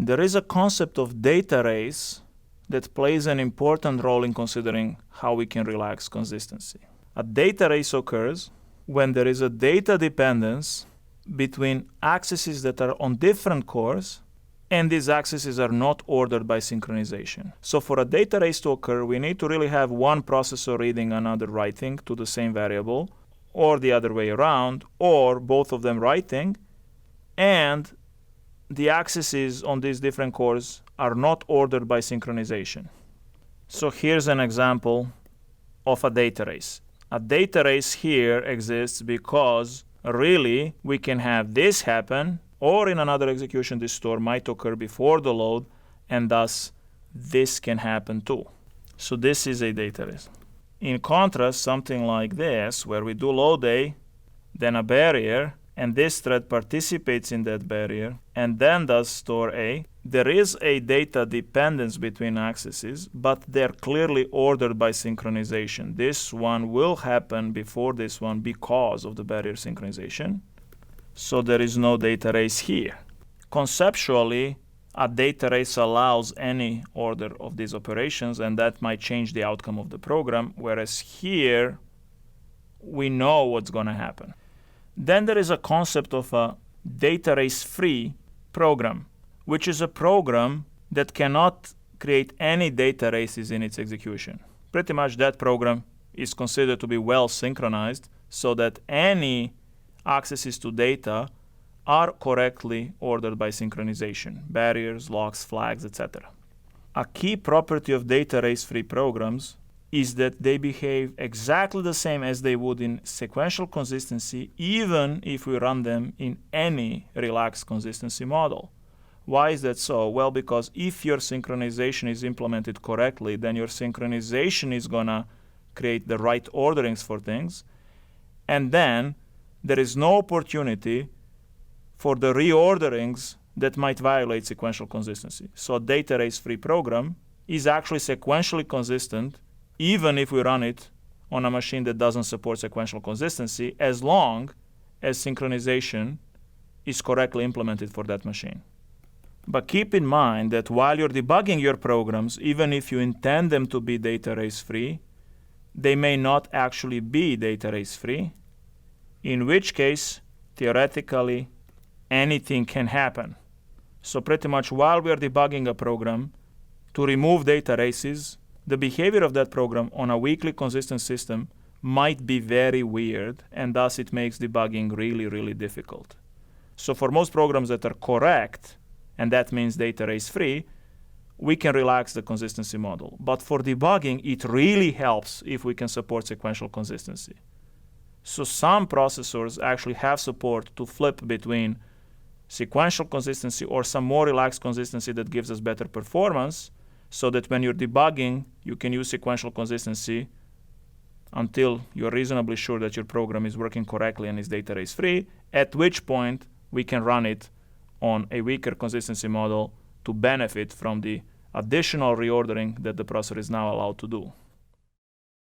There is a concept of data race that plays an important role in considering how we can relax consistency. A data race occurs when there is a data dependence between accesses that are on different cores, and these accesses are not ordered by synchronization. So for a data race to occur, we need to really have one processor reading another writing to the same variable, or the other way around, or both of them writing, and the accesses on these different cores are not ordered by synchronization. So here's an example of a data race. A data race here exists because really we can have this happen, or in another execution this store might occur before the load, and thus this can happen too. So this is a data race. In contrast, something like this, where we do load A, then a barrier, and this thread participates in that barrier, and then does store A, there is a data dependence between accesses, but they're clearly ordered by synchronization. This one will happen before this one because of the barrier synchronization. So there is no data race here. Conceptually, a data race allows any order of these operations, and that might change the outcome of the program, whereas here we know what's going to happen. Then there is a concept of a data race-free program, which is a program that cannot create any data races in its execution. Pretty much that program is considered to be well synchronized so that any accesses to data are correctly ordered by synchronization, barriers, locks, flags, etc. A key property of data race-free programs is that they behave exactly the same as they would in sequential consistency, even if we run them in any relaxed consistency model. Why is that so? Well, because if your synchronization is implemented correctly, then your synchronization is going to create the right orderings for things, and then there is no opportunity for the reorderings that might violate sequential consistency. So a data race-free program is actually sequentially consistent even if we run it on a machine that doesn't support sequential consistency, as long as synchronization is correctly implemented for that machine. But keep in mind that while you're debugging your programs, even if you intend them to be data race-free, they may not actually be data race-free, in which case, theoretically, anything can happen. So pretty much while we are debugging a program, to remove data races, the behavior of that program on a weakly consistent system might be very weird, and thus it makes debugging really, really difficult. So for most programs that are correct, and that means data race-free, we can relax the consistency model. But for debugging, it really helps if we can support sequential consistency. So some processors actually have support to flip between sequential consistency or some more relaxed consistency that gives us better performance, so that when you're debugging, you can use sequential consistency until you're reasonably sure that your program is working correctly and is data race-free, at which point we can run it on a weaker consistency model to benefit from the additional reordering that the processor is now allowed to do.